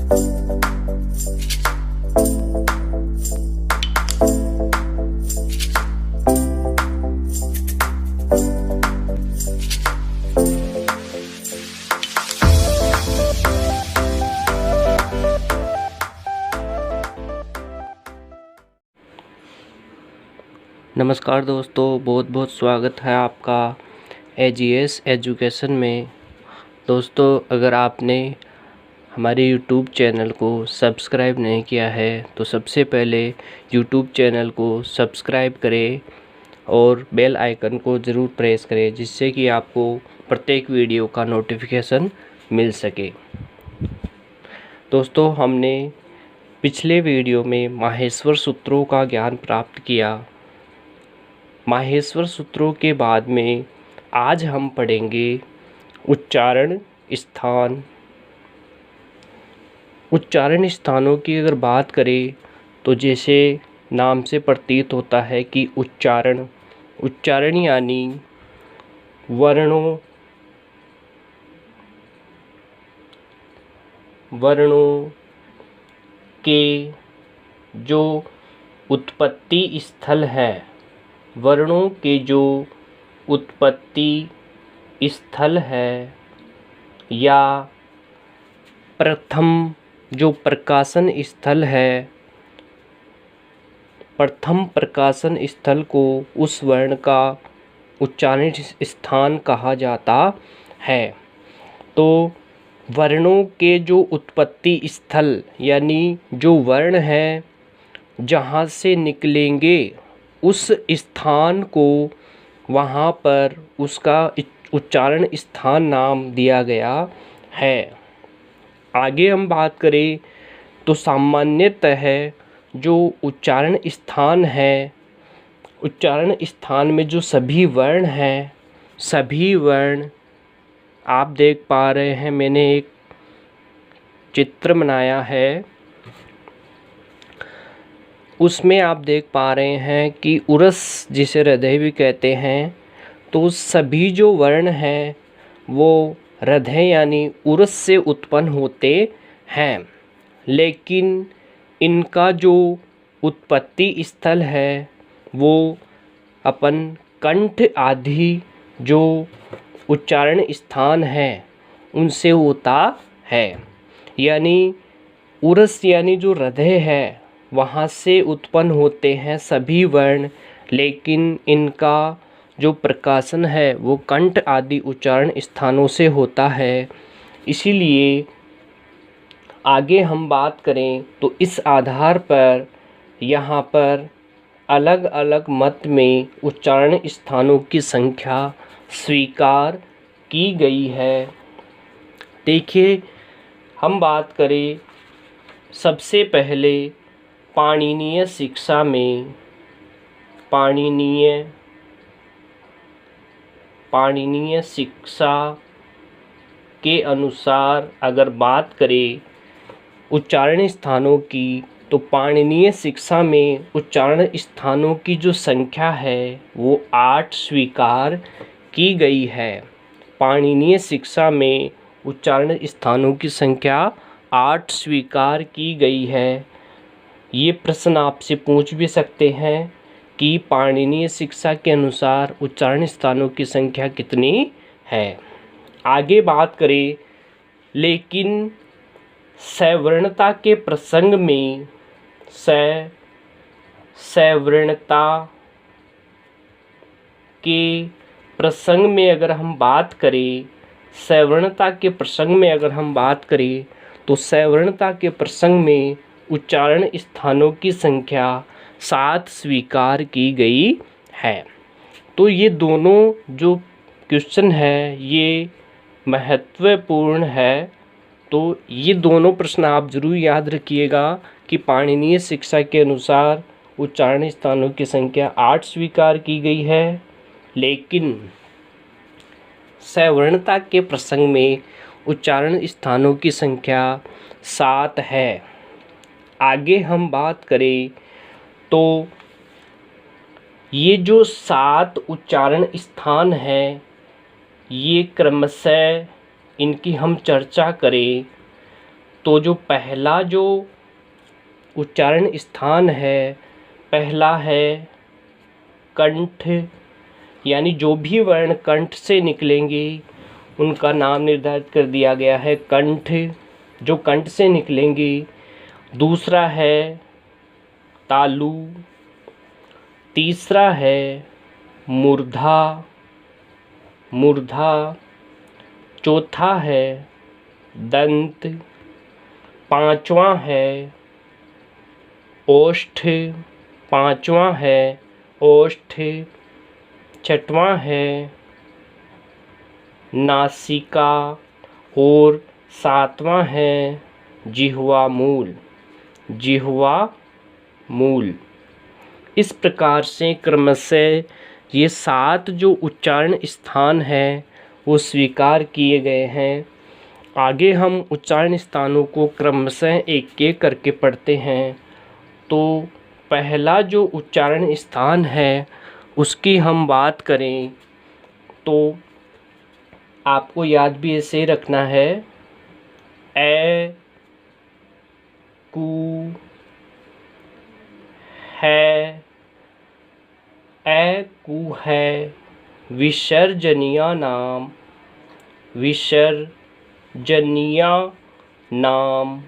नमस्कार दोस्तों, बहुत बहुत स्वागत है आपका एजीएस एजुकेशन में। दोस्तों, अगर आपने हमारे यूट्यूब चैनल को सब्सक्राइब नहीं किया है तो सबसे पहले यूट्यूब चैनल को सब्सक्राइब करें और बेल आइकन को ज़रूर प्रेस करें, जिससे कि आपको प्रत्येक वीडियो का नोटिफिकेशन मिल सके। दोस्तों, हमने पिछले वीडियो में माहेश्वर सूत्रों का ज्ञान प्राप्त किया। माहेश्वर सूत्रों के बाद में आज हम पढ़ेंगे उच्चारण स्थान। उच्चारण स्थानों की अगर बात करें तो जैसे नाम से प्रतीत होता है कि उच्चारण यानी वर्णों के जो उत्पत्ति स्थल है, वर्णों के जो उत्पत्ति स्थल है या प्रथम जो प्रकाशन स्थल है, प्रथम प्रकाशन स्थल को उस वर्ण का उच्चारण स्थान कहा जाता है। तो वर्णों के जो उत्पत्ति स्थल यानी जो वर्ण है जहाँ से निकलेंगे उस स्थान को वहाँ पर उसका उच्चारण स्थान नाम दिया गया है। आगे हम बात करें तो सामान्यतः जो उच्चारण स्थान है, उच्चारण स्थान में जो सभी वर्ण हैं, सभी वर्ण आप देख पा रहे हैं, मैंने एक चित्र बनाया है, उसमें आप देख पा रहे हैं कि उरस जिसे हृदय भी कहते हैं, तो सभी जो वर्ण हैं वो हृदय यानी उरस से उत्पन्न होते हैं, लेकिन इनका जो उत्पत्ति स्थल है वो अपन कंठ आदि जो उच्चारण स्थान है उनसे होता है। यानी उरस यानी जो हृदय है वहाँ से उत्पन्न होते हैं सभी वर्ण, लेकिन इनका जो प्रकाशन है वो कंठ आदि उच्चारण स्थानों से होता है। इसीलिए आगे हम बात करें तो इस आधार पर यहाँ पर अलग अलग मत में उच्चारण स्थानों की संख्या स्वीकार की गई है। देखिए, हम बात करें सबसे पहले पाणिनीय शिक्षा में, पाणिनीय शिक्षा के अनुसार अगर बात करें उच्चारण स्थानों की, तो पाणिनीय शिक्षा में उच्चारण स्थानों की जो संख्या है वो 8 स्वीकार की गई है। पाणिनीय शिक्षा में उच्चारण स्थानों की संख्या 8 स्वीकार की गई है। ये प्रश्न आपसे पूछ भी सकते हैं कि पाणिनीय शिक्षा के अनुसार उच्चारण स्थानों की संख्या कितनी है। आगे बात करें, लेकिन सवर्णता के प्रसंग में, सवर्णता के प्रसंग में अगर हम बात करें, सवर्णता के प्रसंग में अगर हम बात करें तो सवर्णता के प्रसंग में उच्चारण स्थानों की संख्या 7 स्वीकार की गई है। तो ये दोनों जो क्वेश्चन है ये महत्वपूर्ण है। तो ये दोनों प्रश्न आप ज़रूर याद रखिएगा कि पाणिनीय शिक्षा के अनुसार उच्चारण स्थानों की संख्या 8 स्वीकार की गई है, लेकिन सवर्णता के प्रसंग में उच्चारण स्थानों की संख्या 7 है। आगे हम बात करें तो ये जो 7 उच्चारण स्थान हैं, ये क्रमशः इनकी हम चर्चा करें तो जो पहला जो उच्चारण स्थान है, पहला है कंठ, यानी जो भी वर्ण कंठ से निकलेंगे उनका नाम निर्धारित कर दिया गया है कंठ, जो कंठ से निकलेंगे। दूसरा है तालु, तीसरा है मूर्धा, मूर्धा, चौथा है दंत, पांचवा है ओष्ठ, पांचवा है ओष्ठ, छठवां है नासिका और सातवां है जिह्वा मूल, जिह्वा मूल। इस प्रकार से क्रमशः ये 7 जो उच्चारण स्थान हैं वो स्वीकार किए गए हैं। आगे हम उच्चारण स्थानों को क्रमशः एक एक करके पढ़ते हैं। तो पहला जो उच्चारण स्थान है उसकी हम बात करें तो आपको याद भी ऐसे रखना है ए, कु, है, ए, कु है विसर्जनीय नाम, विसर्जनीय नाम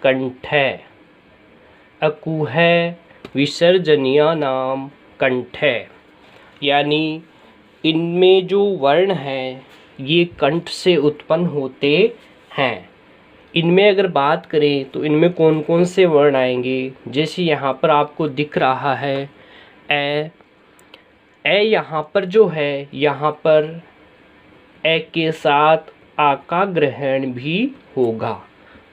कंठ है। अकु है विसर्जनीय नाम कंठ है, यानी इनमें जो वर्ण हैं ये कंठ से उत्पन्न होते हैं। इनमें अगर बात करें तो इनमें कौन कौन से वर्ण आएंगे, जैसे यहाँ पर आपको दिख रहा है ए, ए यहाँ पर जो है, यहाँ पर ए के साथ आ का ग्रहण भी होगा,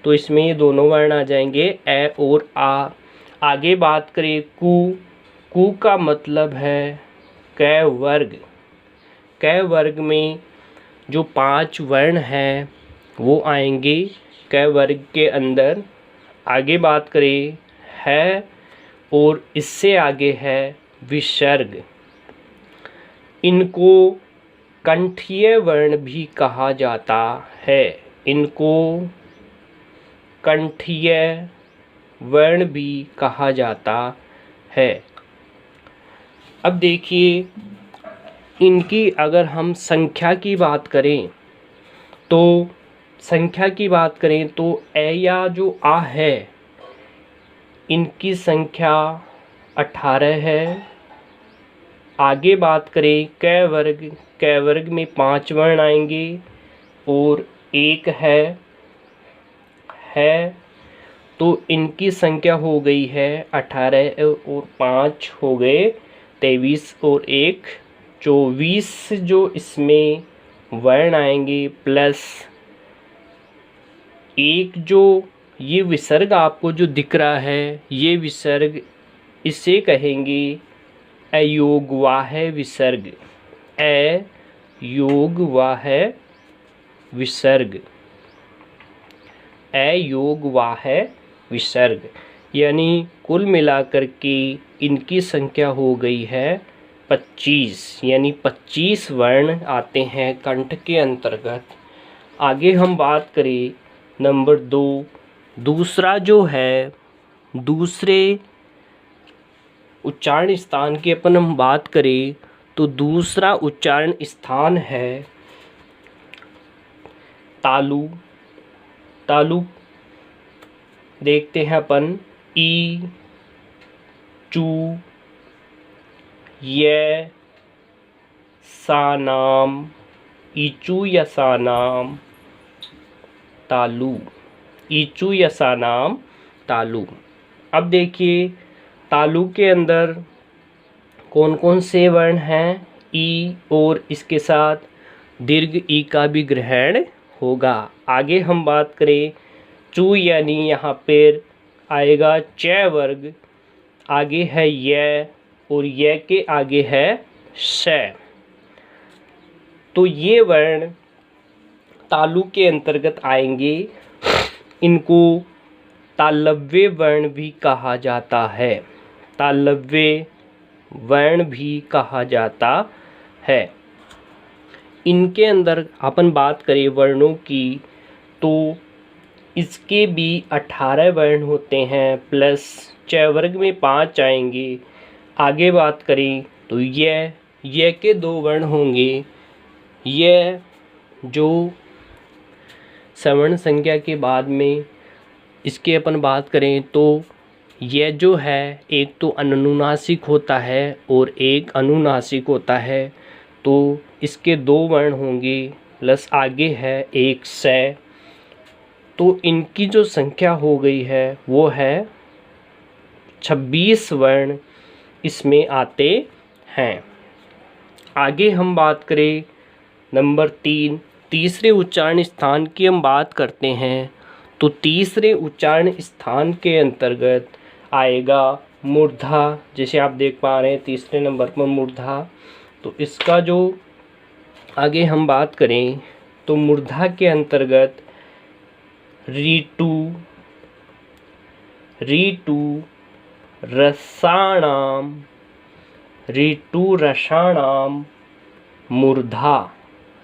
तो इसमें ये दोनों वर्ण आ जाएंगे ए और आ। आगे बात करें कु, कु का मतलब है कै वर्ग, कै वर्ग में जो 5 वर्ण हैं वो आएंगे कै वर्ग के अंदर। आगे बात करें है और इससे आगे है विसर्ग, इनको कंठीय वर्ण भी कहा जाता है, इनको कंठीय वर्ण भी कहा जाता है। अब देखिए इनकी अगर हम संख्या की बात करें तो संख्या की बात करें तो ए या जो आ है इनकी संख्या 18 है। आगे बात करें कै वर्ग, कै वर्ग में 5 वर्ण आएंगे और एक है, तो इनकी संख्या हो गई है 18 और 5 हो गए 23 और 1 24 जो इसमें वर्ण आएंगे प्लस एक जो ये विसर्ग आपको जो दिख रहा है ये विसर्ग, इसे कहेंगे अयोगवाह विसर्ग, अयोगवाह विसर्ग, अयोगवाह विसर्ग। यानी कुल मिलाकर के इनकी संख्या हो गई है 25, यानी 25 वर्ण आते हैं कंठ के अंतर्गत। आगे हम बात करें नंबर 2, दूसरा जो है, दूसरे उच्चारण स्थान की अपन हम बात करें तो दूसरा उच्चारण स्थान है तालु। तालु देखते हैं अपन ई, चू, ये, सानाम, ईचू या सानाम तालु, ईचू या सानाम तालु। अब देखिए तालु के अंदर कौन कौन से वर्ण हैं, ई और इसके साथ दीर्घ ई का भी ग्रहण होगा। आगे हम बात करें चू, यानी यहाँ पर आएगा च वर्ग, आगे है य और य के आगे है श। तो ये वर्ण तालु के अंतर्गत आएंगे। इनको तालव्य वर्ण भी कहा जाता है, तालव्य वर्ण भी कहा जाता है। इनके अंदर अपन बात करें वर्णों की तो इसके भी 18 वर्ण होते हैं प्लस च वर्ग में 5 आएंगे। आगे बात करें तो यह के 2 वर्ण होंगे। यह जो सवर्ण संख्या के बाद में इसके अपन बात करें तो यह जो है एक तो अनुनासिक होता है और एक अनुनासिक होता है, तो इसके 2 वर्ण होंगे प्लस आगे है एक से, तो इनकी जो संख्या हो गई है वो है 26 वर्ण इसमें आते हैं। आगे हम बात करें नंबर 3 तीसरे उच्चारण स्थान की हम बात करते हैं, तो तीसरे उच्चारण स्थान के अंतर्गत आएगा मूर्धा। जैसे आप देख पा रहे हैं तीसरे नंबर पर मूर्धा। तो इसका जो आगे हम बात करें तो मूर्धा के अंतर्गत ऋतु रसाणाम मूर्धा,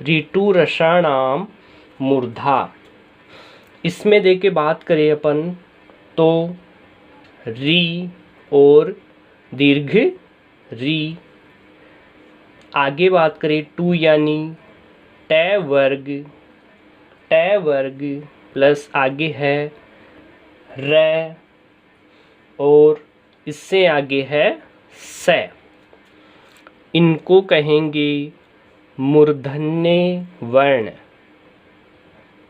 ऋतु रसाणाम मूर्धा। इसमें देके बात करें अपन तो री और दीर्घ री। आगे बात करें टू यानी ट वर्ग प्लस आगे है र और इससे आगे है से। इनको कहेंगे मूर्धन्य वर्ण,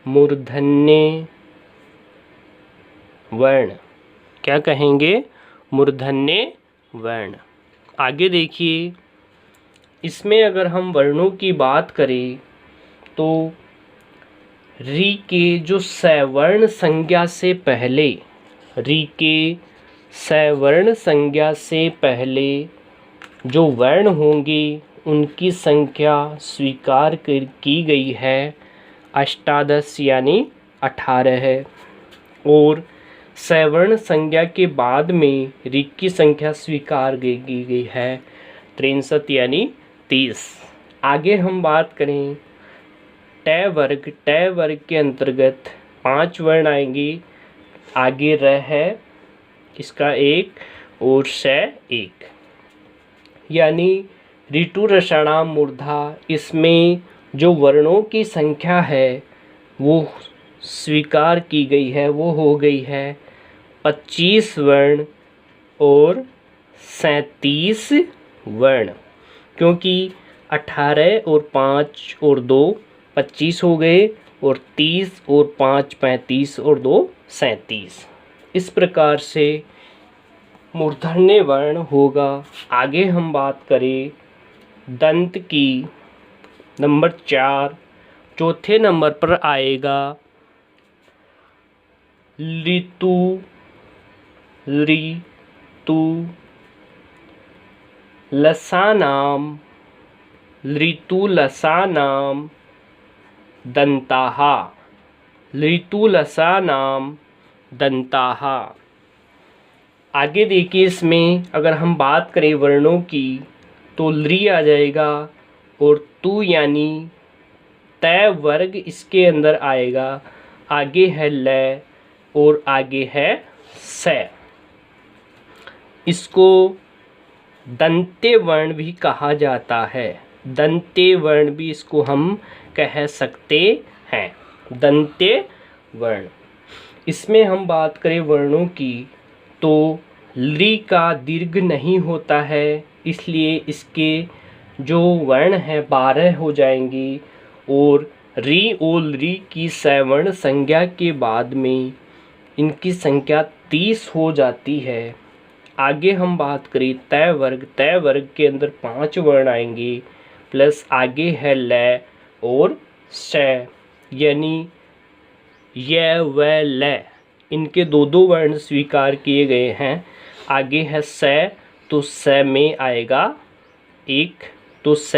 मूर्धन्य वर्ण। क्या कहेंगे? मूर्धन्य वर्ण। आगे देखिए, इसमें अगर हम वर्णों की बात करें तो री के जो सवर्ण संज्ञा से पहले, री के सवर्ण संज्ञा से पहले जो वर्ण होंगे उनकी संख्या स्वीकार की गई है 18 यानी 18 है, और सवर्ण संज्ञा के बाद में री की संख्या स्वीकार की गई है 63 यानी 30। आगे हम बात करें ट वर्ग के अंतर्गत 5 वर्ण आएंगे। आगे र है इसका 1 और श 1, यानी ऋतु रसाणाम मूर्धा। इसमें जो वर्णों की संख्या है वो स्वीकार की गई है, वो हो गई है 25 वर्ण और 37 वर्ण, क्योंकि 18 और 5 और 2 25 हो गए और 30 और 5 35 और 2 37। इस प्रकार से मूर्धन्य वर्ण होगा। आगे हम बात करें दंत की, नंबर 4 चौथे नंबर पर आएगा ऋतु लसानाम, ऋतु लसानाम दंताः, ऋतु लसानाम दंताः। आगे देखिए, इसमें अगर हम बात करें वर्णों की तो ली आ जाएगा और तू यानी तय वर्ग इसके अंदर आएगा। आगे है ल और आगे है स। इसको दंते वर्ण भी कहा जाता है, दंते वर्ण भी इसको हम कह सकते हैं, दंते वर्ण। इसमें हम बात करें वर्णों की तो ली का दीर्घ नहीं होता है, इसलिए इसके जो वर्ण हैं 12 हो जाएंगी, और री और ली की सवर्ण संज्ञा के बाद में इनकी संख्या 30 हो जाती है। आगे हम बात करें तय वर्ग के अंदर 5 वर्ण आएंगे, प्लस आगे है ल और श, यानी य व ल, इनके 2 वर्ण स्वीकार किए गए हैं। आगे है स, तो स में आएगा 1, तो स,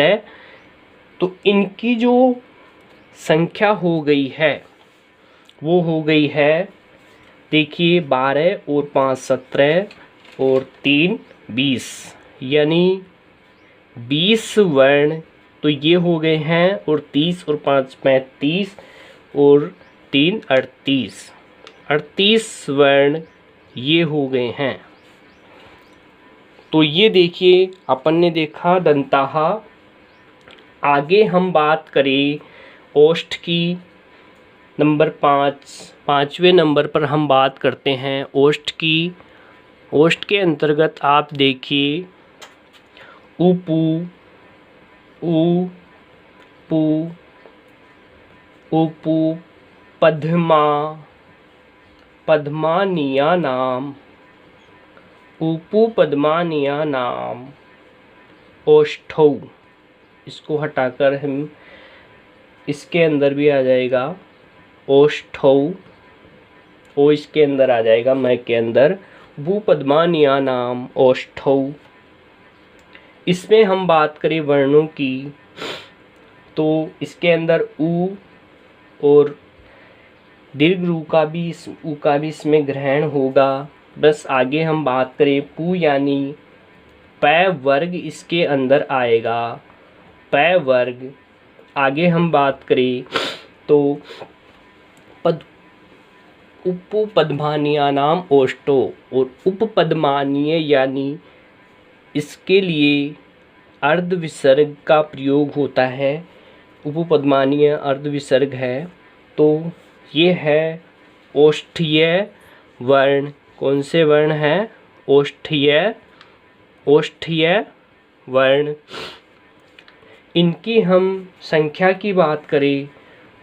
तो इनकी जो संख्या हो गई है वो हो गई है, देखिए 12 और 5 17 और 3 20, यानी 20 वर्ण तो ये हो गए हैं, और 30 और 5 35 और 3 38। 38 वर्ण ये हो गए हैं। तो ये देखिए अपन ने देखा दंताहा। आगे हम बात करें ओष्ठ की, नंबर 5वें नंबर पर हम बात करते हैं ओष्ठ की। ओष्ठ के अंतर्गत आप देखिए उपू, उ, पू, उपू, पद्मा, पद्मानिया नाम, उपू पद्मानिया नाम, ओष्ठौ। इसको हटाकर हम इसके अंदर भी आ जाएगा ओष्ठौ, ओ इसके अंदर आ जाएगा मैं के अंदर, भू पद्मानिया नाम ओष्ठौ। इसमें हम बात करें वर्णों की तो इसके अंदर उ और दीर्घ रू का भी उ का भी इसमें ग्रहण होगा। बस आगे हम बात करें पू यानी पै वर्ग इसके अंदर आएगा, पै वर्ग। आगे हम बात करें तो उपपद्मानीय नाम ओष्ठो, और उपपद्मानीय यानी इसके लिए अर्ध विसर्ग का प्रयोग होता है। उपपद्मानीय अर्ध विसर्ग है तो ये है ओष्ठीय वर्ण। कौन से वर्ण हैं? ओष्ठीय, ओष्ठीय वर्ण। इनकी हम संख्या की बात करें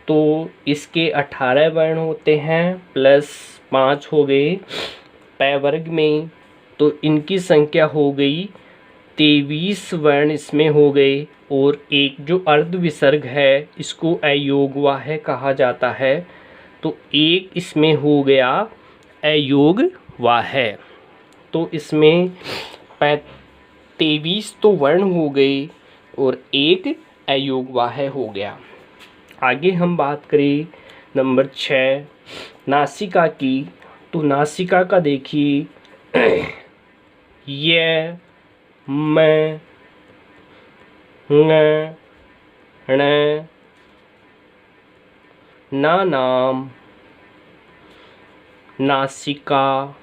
तो इसके 18 वर्ण होते हैं प्लस 5 हो गए पै वर्ग में, तो इनकी संख्या हो गई 23 वर्ण इसमें हो गए। और एक जो अर्ध विसर्ग है इसको अयोगवाह्य कहा जाता है, तो एक इसमें हो गया अयोगवाह्य। तो इसमें 23 तो वर्ण हो गए और एक अयोगवाह्य हो गया। आगे हम बात करें नंबर 6 नासिका की, तो नासिका का देखिए य, मैं, न, ण, ना नाम, नासिका,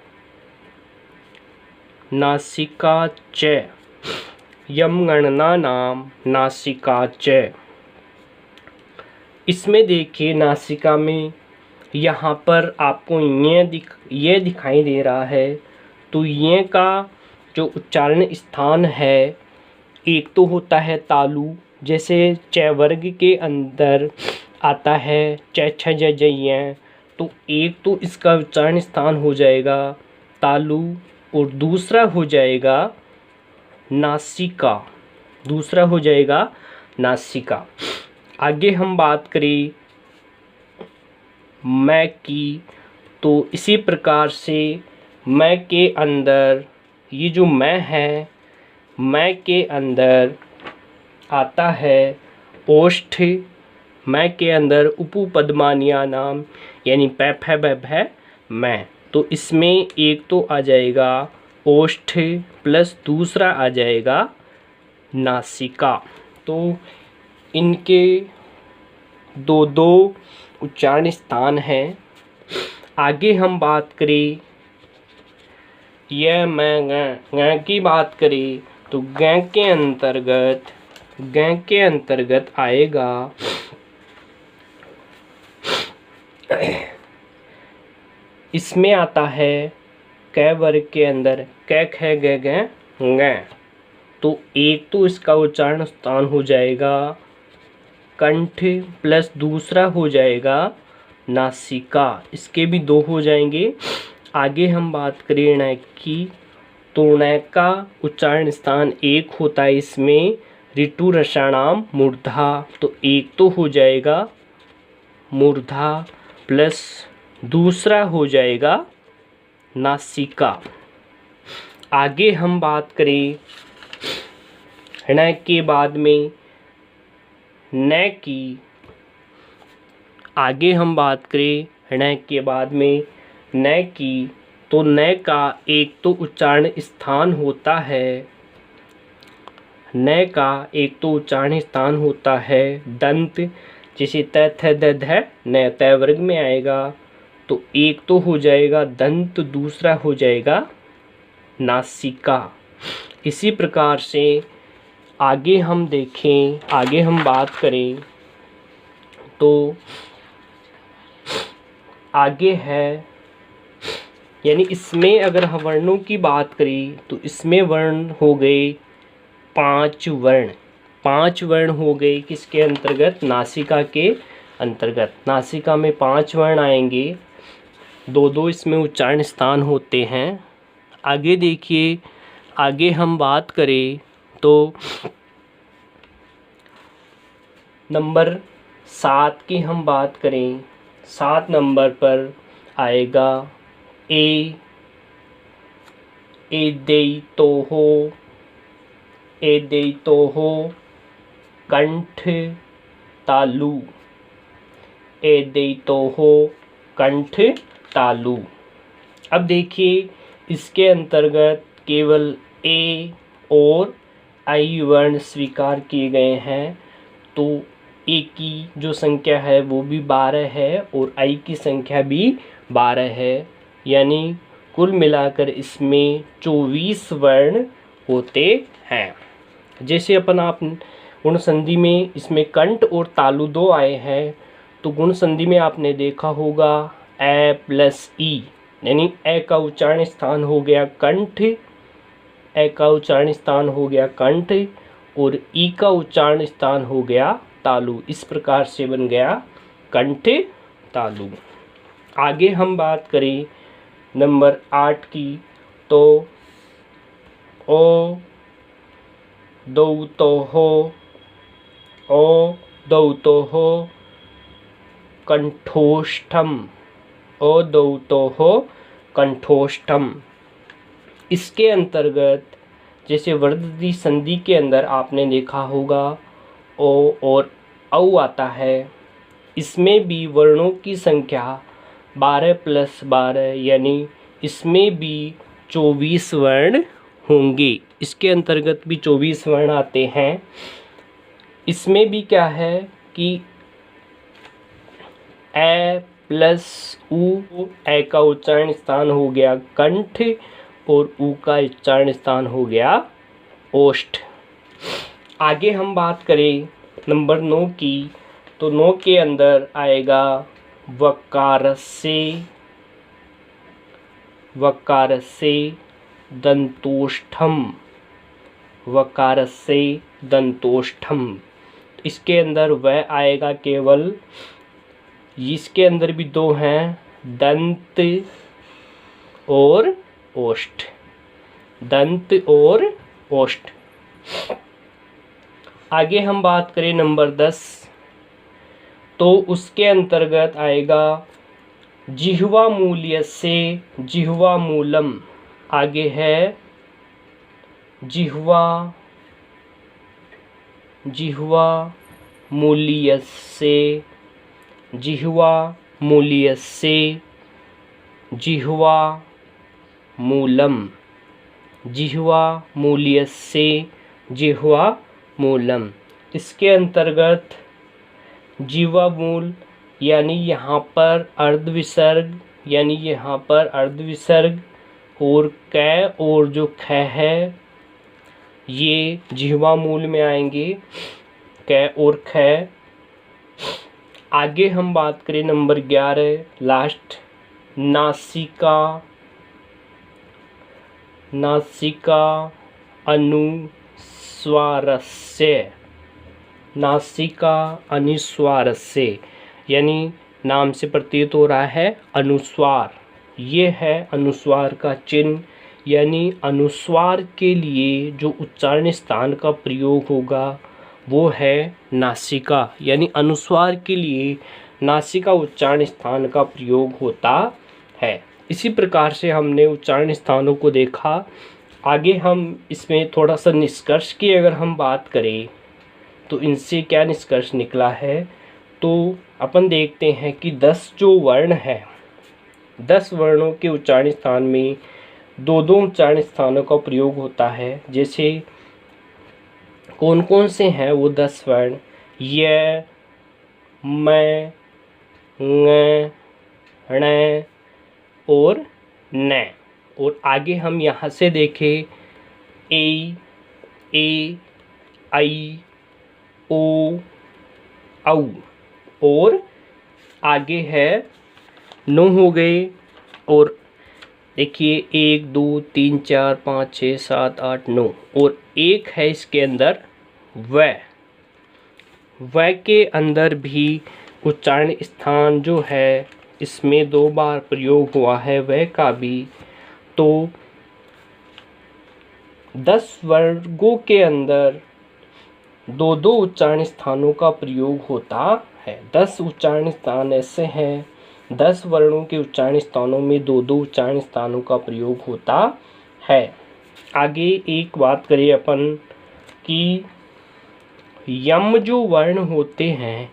नासिका च, यम गणना नाम, नासिका च। इसमें देखिए नासिका में यहाँ पर आपको ये दिखाई दे रहा है, तो ये का जो उच्चारण स्थान है एक तो होता है तालु, जैसे च वर्ग के अंदर आता है च छ ज ज य, तो एक तो इसका उच्चारण स्थान हो जाएगा तालु और दूसरा हो जाएगा नासिका, दूसरा हो जाएगा नासिका। आगे हम बात करें मैं की, तो इसी प्रकार से मैं के अंदर ये जो मैं है, मैं के अंदर आता है ओष्ठ, मैं के अंदर उपपद्मानीय नाम यानी पै फै बै भै मैं, तो इसमें एक तो आ जाएगा ओष्ठ प्लस दूसरा आ जाएगा नासिका। तो इनके दो दो उच्चारण स्थान हैं। आगे हम बात करें यह मैं ग की बात करें तो ग के अंतर्गत आएगा इसमें आता है क वर्ग के अंदर क ख ग ग, तो एक तो इसका उच्चारण स्थान हो जाएगा कंठ प्लस दूसरा हो जाएगा नासिका, इसके भी दो हो जाएंगे। आगे हम बात करें ण की, तो ण का उच्चारण स्थान एक होता है इसमें ऋतु रसाणाम मूर्धा, तो एक तो हो जाएगा मूर्धा प्लस दूसरा हो जाएगा नासिका। आगे हम बात करें ण के बाद में न की, आगे हम बात करें ण के बाद में न की, तो न का एक तो उच्चारण स्थान होता है, न का एक तो उच्चारण स्थान होता है दंत, जैसे त थ द ध न त वर्ग में आएगा, तो तो एक तो हो जाएगा दंत, दूसरा हो जाएगा नासिका। इसी प्रकार से आगे हम देखें, आगे हम बात करें तो आगे है, यानी इसमें अगर हम वर्णों की बात करें तो इसमें वर्ण हो गए 5 वर्ण। 5 वर्ण हो गए किसके अंतर्गत? नासिका के अंतर्गत। नासिका में 5 वर्ण आएंगे, 2-2 इसमें उच्चारण स्थान होते हैं। आगे देखिए, आगे हम बात करें तो नंबर 7 की हम बात करें, 7 नंबर पर आएगा ए देई तो हो कंठ तालु। ए देई तो हो कंठ तालु। अब देखिए इसके अंतर्गत केवल ए और आई वर्ण स्वीकार किए गए हैं, तो ए की जो संख्या है वो भी 12 है और आई की संख्या भी 12 है, यानी कुल मिलाकर इसमें 24 वर्ण होते हैं। जैसे आप गुण संधि में इसमें कंठ और तालु 2 आए हैं, तो गुण संधि में आपने देखा होगा ए प्लस ई, यानी ए का उच्चारण स्थान हो गया कंठ, ए का उच्चारण स्थान हो गया कंठ और ई का उच्चारण स्थान हो गया तालु। इस प्रकार से बन गया कंठ तालु। आगे हम बात करें नंबर 8 की, तो ओ दौ तो हो, ओ दौ तो हो कंठोष्ठम, ओ दौ तो हो कंठोष्ठम। इसके अंतर्गत जैसे वर्धती संधि के अंदर आपने देखा होगा ओ और औ आता है, इसमें भी वर्णों की संख्या 12 प्लस 12, यानी इसमें भी 24 वर्ण होंगे। इसके अंतर्गत भी 24 वर्ण आते हैं। इसमें भी क्या है कि ए प्लस ऊ, ए का उच्चारण स्थान हो गया कंठ और ऊ का उच्चारण स्थान हो गया ओष्ठ। आगे हम बात करें नंबर 9 की, तो 9 के अंदर आएगा वकारस्य दंतोष्ठम, वकारस्य दंतोष्ठम। इसके अंदर वह आएगा केवल, इसके अंदर भी 2 हैं, दंत और ओष्ठ, दंत और ओष्ठ। आगे हम बात करें नंबर 10, तो उसके अंतर्गत आएगा जिह्वा मूल्यस्य जिह्वा मूलम। आगे है जिह्वा मूल्यस्य जिह्वा मूल्यस्य जिह्वा मूलम, जिह्वा मूल्यस्य जिह्वा मूलम। इसके अंतर्गत जिह्वा मूल, यानी यहाँ पर अर्ध विसर्ग, यानी यहाँ पर अर्ध विसर्ग और कै और जो ख है ये जिह्वा मूल में आएंगे, कै और ख। आगे हम बात करें नंबर 11 लास्ट, नासिका अनुस्वारस्य, नासिका अनुस्वारस्य, यानी नाम से प्रतीत हो रहा है अनुस्वार। ये है अनुस्वार का चिन्ह, यानी अनुस्वार के लिए जो उच्चारण स्थान का प्रयोग होगा वो है नासिका, यानी अनुस्वार के लिए नासिका उच्चारण स्थान का प्रयोग होता है। इसी प्रकार से हमने उच्चारण स्थानों को देखा। आगे हम इसमें थोड़ा सा निष्कर्ष की अगर हम बात करें तो इनसे क्या निष्कर्ष निकला है, तो अपन देखते हैं कि 10 जो वर्ण है, 10 वर्णों के उच्चारण स्थान में 2-2 उच्चारण स्थानों का प्रयोग होता है। जैसे कौन कौन से हैं वो 10 वर्ण, य, मैं, ng, ण और न। और आगे हम यहाँ से देखें ए, आई, ओ, औ। और आगे है नो हो गए। और देखिए 1 2 3 4 5 6 7 8 9 और एक है इसके अंदर व के अंदर भी उच्चारण स्थान जो है इसमें 2 बार प्रयोग हुआ है व का भी। तो 10 वर्गों के अंदर 2-2 उच्चारण स्थानों का प्रयोग होता है। 10 उच्चारण स्थान ऐसे हैं, 10 वर्णों के उच्चारण स्थानों में 2-2 उच्चारण स्थानों का प्रयोग होता है। आगे एक बात करें अपन कि यम जो वर्ण होते हैं,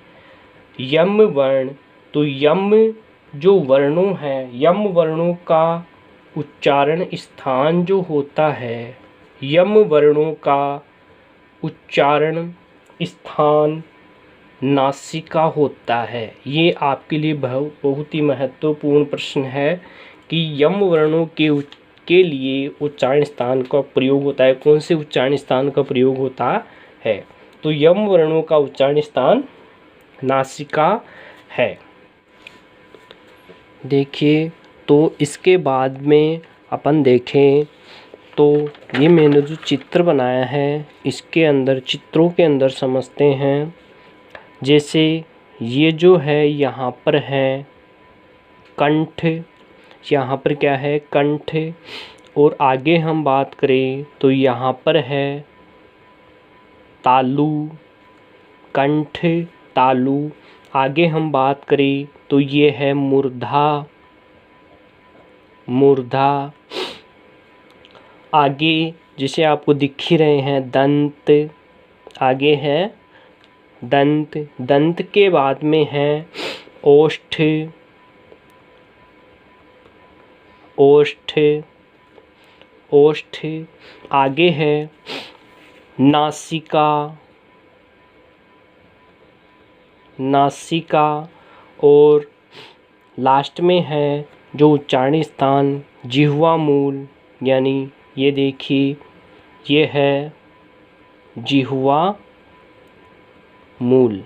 यम वर्ण, तो यम जो वर्णों हैं, यम वर्णों का उच्चारण स्थान जो होता है, यम वर्णों का उच्चारण स्थान नासिका होता है। ये आपके लिए बहुत ही महत्वपूर्ण प्रश्न है कि यम वर्णों के लिए उच्चारण स्थान का प्रयोग होता है। कौन से उच्चारण स्थान का प्रयोग होता है? तो यम वर्णों का उच्चारण स्थान नासिका है। देखिए, तो इसके बाद में अपन देखें तो ये मैंने जो चित्र बनाया है इसके अंदर, चित्रों के अंदर समझते हैं। जैसे ये जो है यहाँ पर है कंठ, यहाँ पर क्या है कंठ। और आगे हम बात करें तो यहाँ पर है तालु, कंठ तालु। आगे हम बात करें तो ये है मूर्धा, मूर्धा। आगे जिसे आपको दिख ही रहे हैं दंत, आगे है दंत। दंत के बाद में है ओष्ठ, ओष्ठ, ओष्ठ। आगे है नासिका, नासिका। और लास्ट में है जो उच्चारण स्थान जिह्वा मूल, यानी ये देखिए ये है जिह्वा मूल।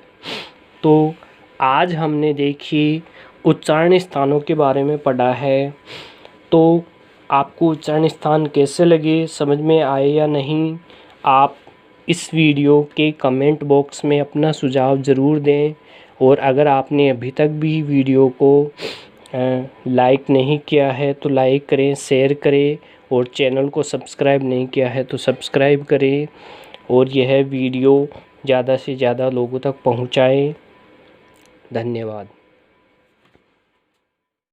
तो आज हमने देखी उच्चारण स्थानों के बारे में पढ़ा है। तो आपको उच्चारण स्थान कैसे लगे, समझ में आए या नहीं, आप इस वीडियो के कमेंट बॉक्स में अपना सुझाव ज़रूर दें। और अगर आपने अभी तक भी वीडियो को लाइक नहीं किया है तो लाइक करें, शेयर करें, और चैनल को सब्सक्राइब नहीं किया है तो सब्सक्राइब करें। और यह वीडियो ज़्यादा से ज़्यादा लोगों तक पहुंचाएं। धन्यवाद।